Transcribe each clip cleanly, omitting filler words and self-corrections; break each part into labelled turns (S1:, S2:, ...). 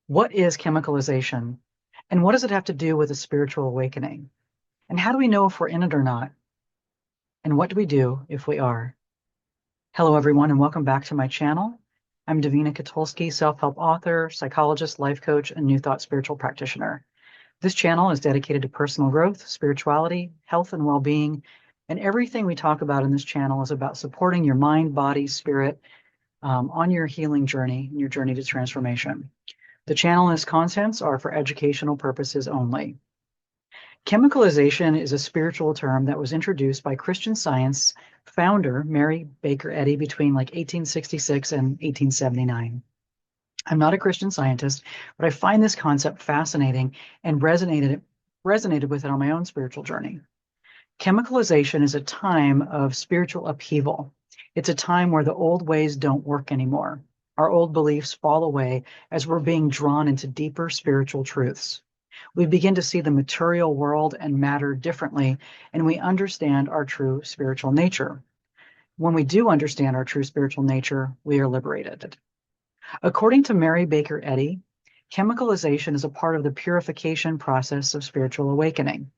S1: What is chemicalization? And what does it have to do with a spiritual awakening? And how do we know if we're in it or not? And what do we do if we are? Hello, everyone, and welcome back to my channel. I'm Davina Katulski, self-help author, psychologist, life coach, and New Thought spiritual practitioner. This channel is dedicated to personal growth, spirituality, health, and well-being. And everything we talk about in this channel is about supporting your mind, body, spirit on your healing journey and your journey to transformation. The channel and its contents are for educational purposes only. Chemicalization is a spiritual term that was introduced by Christian Science founder Mary Baker Eddy between like 1866 and 1879. I'm not a Christian scientist, but I find this concept fascinating and resonated with it on my own spiritual journey. Chemicalization is a time of spiritual upheaval. It's a time where the old ways don't work anymore. Our old beliefs fall away as we're being drawn into deeper spiritual truths. We begin to see the material world and matter differently, and we understand our true spiritual nature. When we do understand our true spiritual nature, we are liberated. According to Mary Baker Eddy, chemicalization is a part of the purification process of spiritual awakening.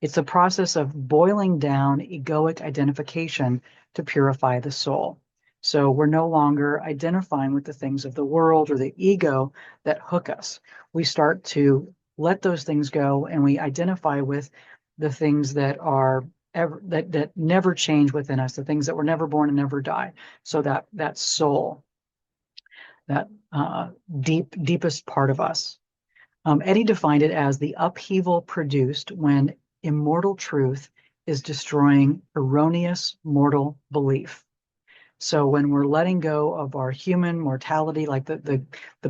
S1: It's the process of boiling down egoic identification to purify the soul. So we're no longer identifying with the things of the world or the ego that hook us. We start to let those things go and we identify with the things that are that never change within us, the things that were never born and never die. So that soul, that deepest part of us. Eddy defined it as the upheaval produced when immortal truth is destroying erroneous mortal belief. So when we're letting go of our human mortality, like the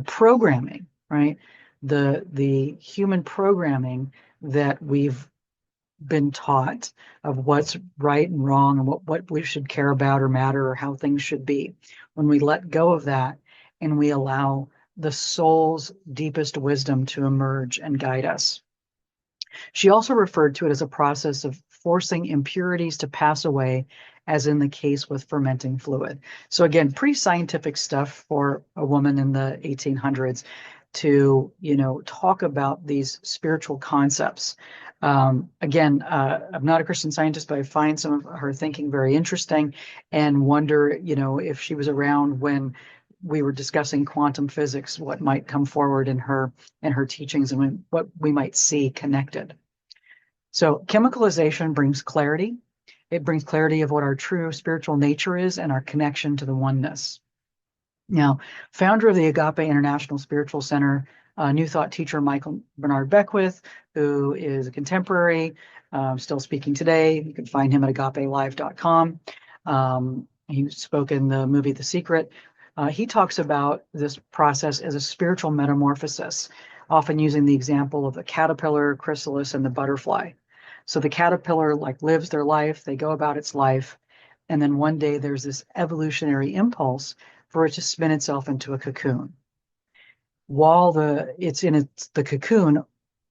S1: programming, right? The human programming that we've been taught of what's right and wrong and what we should care about or matter or how things should be. When we let go of that and we allow the soul's deepest wisdom to emerge and guide us. She also referred to it as a process of forcing impurities to pass away, as in the case with fermenting fluid. So again, pretty scientific stuff for a woman in the 1800s to, talk about these spiritual concepts. Again, I'm not a Christian scientist, but I find some of her thinking very interesting and wonder, if she was around when we were discussing quantum physics, what might come forward in her teachings and what we might see connected. So chemicalization brings clarity. It brings clarity of what our true spiritual nature is and our connection to the oneness. Now, founder of the Agape International Spiritual Center, New Thought teacher Michael Bernard Beckwith, who is a contemporary, still speaking today. You can find him at agapelive.com. He spoke in the movie The Secret. He talks about this process as a spiritual metamorphosis, often using the example of the caterpillar, chrysalis, and the butterfly. So the caterpillar lives their life, they go about its life, and then one day there's this evolutionary impulse for it to spin itself into a cocoon. While it's in the cocoon,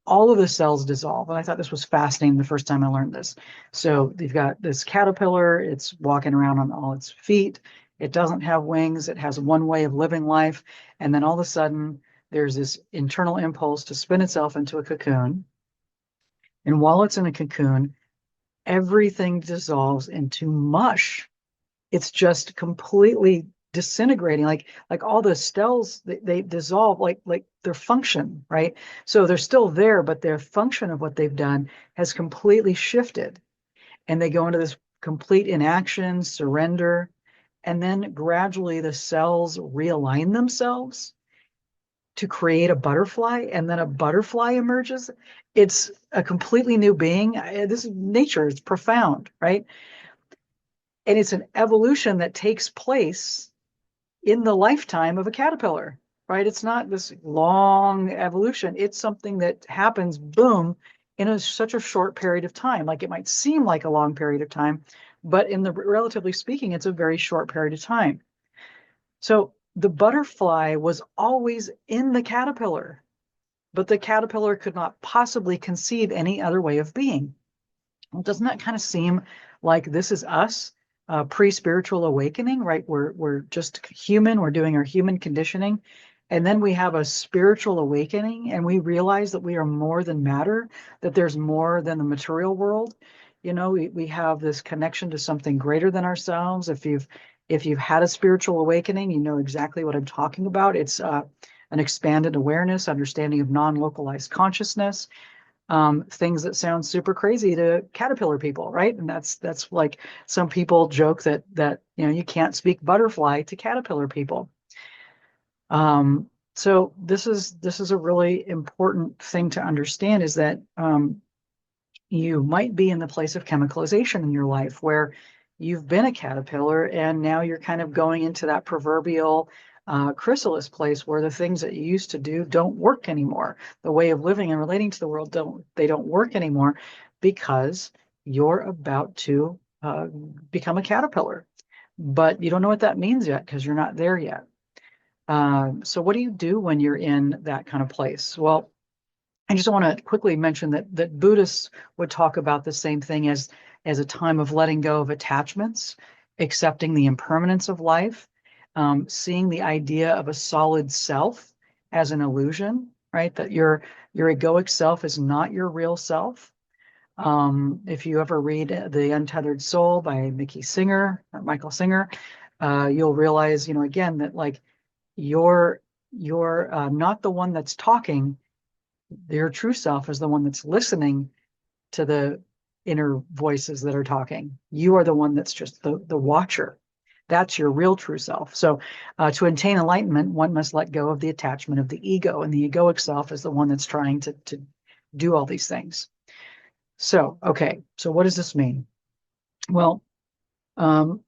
S1: all of the cells dissolve. And I thought this was fascinating the first time I learned this. So you've got this caterpillar, it's walking around on all its feet. It doesn't have wings. It has one way of living life. And then all of a sudden, there's this internal impulse to spin itself into a cocoon. And while it's in a cocoon, everything dissolves into mush. It's just completely disintegrating. Like all the cells, they dissolve like their function, right? So they're still there, but their function of what they've done has completely shifted. And they go into this complete inaction, surrender, and then gradually the cells realign themselves to create a butterfly, and then a butterfly emerges. It's a completely new being. This is nature. It's profound, right? And it's an evolution that takes place in the lifetime of a caterpillar, right? It's not this long evolution. It's something that happens, boom, in such a short period of time. Like it might seem like a long period of time, but in the relatively speaking, it's a very short period of time. So the butterfly was always in the caterpillar, but the caterpillar could not possibly conceive any other way of being. Well, doesn't that kind of seem like this is us, pre-spiritual awakening, right? We're just human. We're doing our human conditioning, And then we have a spiritual awakening and we realize that we are more than matter, that there's more than the material world. We have this connection to something greater than ourselves. If you've had a spiritual awakening, you know exactly what I'm talking about. It's an expanded awareness, understanding of non-localized consciousness, things that sound super crazy to caterpillar people, right? And that's like some people joke that you can't speak butterfly to caterpillar people. So this is a really important thing to understand, is that you might be in the place of chemicalization in your life where you've been a caterpillar and now you're kind of going into that proverbial chrysalis place where the things that you used to do don't work anymore. The way of living and relating to the world don't work anymore because you're about to become a caterpillar. But you don't know what that means yet because you're not there yet. So what do you do when you're in that kind of place? Well, I just want to quickly mention that Buddhists would talk about the same thing as a time of letting go of attachments, accepting the impermanence of life, seeing the idea of a solid self as an illusion, right? That your egoic self is not your real self. If you ever read The Untethered Soul by Michael Singer, you'll realize, again, that like you're not the one that's talking. Your true self is the one that's listening to the inner voices that are talking. You are the one that's just the watcher. That's your real true self. So to attain enlightenment, one must let go of the attachment of the ego, and the egoic self is the one that's trying to do all these things. So, okay, so what does this mean? Well,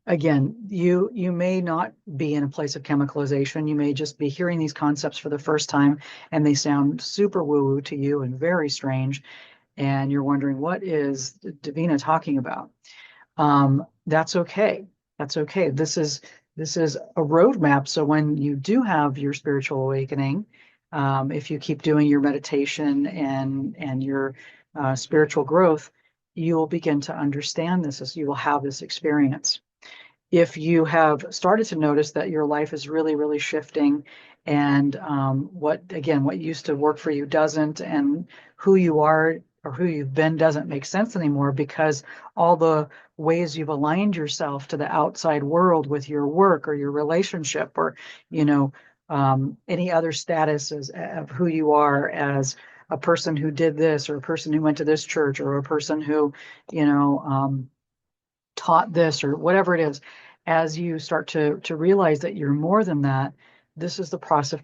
S1: again, you may not be in a place of chemicalization. You may just be hearing these concepts for the first time, and they sound super woo-woo to you and very strange. And you're wondering, what is Davina talking about? That's okay. That's okay. This is a roadmap. So when you do have your spiritual awakening, if you keep doing your meditation and your spiritual growth, you will begin to understand this as you will have this experience. If you have started to notice that your life is really, really shifting, and what used to work for you doesn't, and who you are or who you've been doesn't make sense anymore because all the ways you've aligned yourself to the outside world with your work or your relationship or, any other status of who you are as a person who did this or a person who went to this church or a person who, you know, taught this or whatever it is, as you start to realize that you're more than that, this is the process of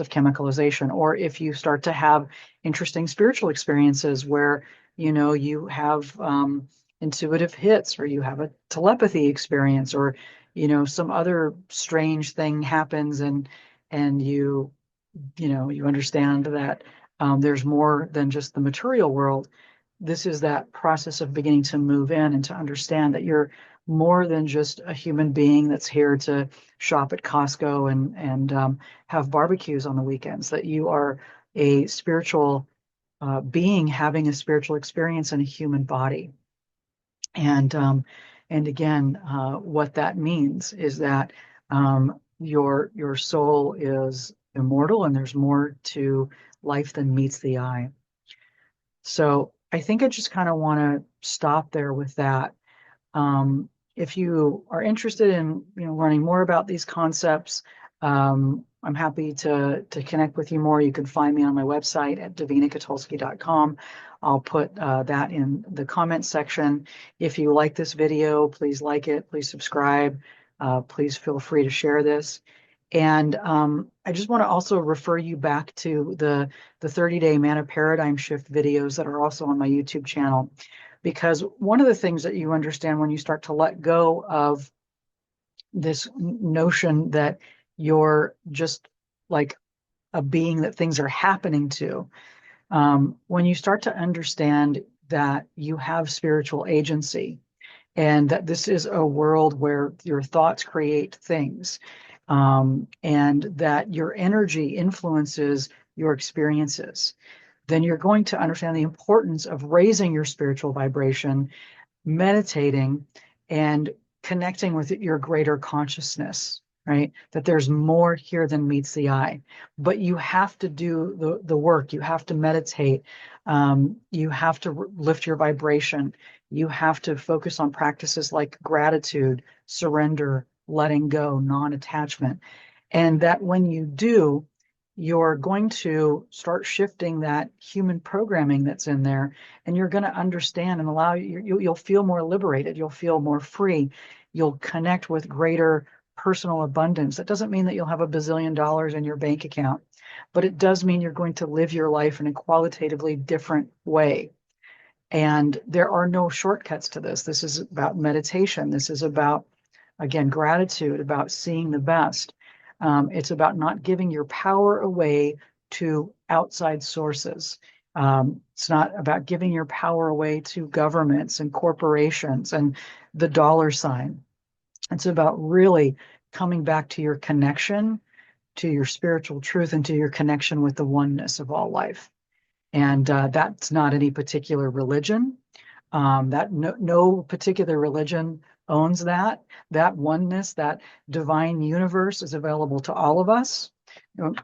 S1: chemicalization. Or if you start to have interesting spiritual experiences where you have intuitive hits, or you have a telepathy experience, or some other strange thing happens, and you understand that there's more than just the material world. This is that process of beginning to move in and to understand that you're more than just a human being that's here to shop at Costco and have barbecues on the weekends, that you are a spiritual being having a spiritual experience in a human body. And again, what that means is that your soul is immortal, and there's more to life than meets the eye. So I think I just kind of want to stop there with that. If you are interested in learning more about these concepts, I'm happy to connect with you more. You can find me on my website at davinakatulski.com. I'll put that in the comments section. If you like this video, please like it, please subscribe, please feel free to share this. And I just want to also refer you back to the 30-day mana paradigm shift videos that are also on my YouTube channel, because one of the things that you understand when you start to let go of this notion that you're just like a being that things are happening to, when you start to understand that you have spiritual agency, and that this is a world where your thoughts create things, and that your energy influences your experiences, then you're going to understand the importance of raising your spiritual vibration, meditating, and connecting with your greater consciousness. right? That there's more here than meets the eye. But you have to do the work. You have to meditate. You have to lift your vibration. You have to focus on practices like gratitude, surrender, letting go, non-attachment. And that when you do, you're going to start shifting that human programming that's in there, and you're going to understand and allow you'll feel more liberated. You'll feel more free. You'll connect with greater personal abundance. That doesn't mean that you'll have $1 billion in your bank account, but it does mean you're going to live your life in a qualitatively different way. And there are no shortcuts to this. This is about meditation. This is about, again, gratitude, about seeing the best. It's about not giving your power away to outside sources. It's not about giving your power away to governments and corporations and the dollar sign. It's about really coming back to your connection, to your spiritual truth, and to your connection with the oneness of all life. And that's not any particular religion. That no particular religion owns that. That oneness, that divine universe is available to all of us.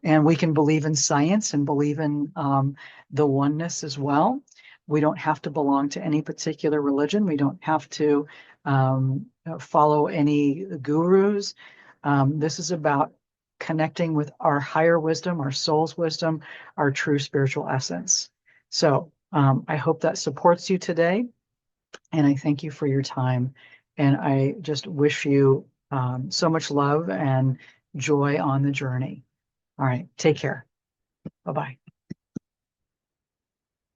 S1: And we can believe in science and believe in the oneness as well. We don't have to belong to any particular religion. We don't have to follow any gurus. This is about connecting with our higher wisdom, our soul's wisdom, our true spiritual essence. So I hope that supports you today. And I thank you for your time. And I just wish you so much love and joy on the journey. All right. Take care. Bye-bye.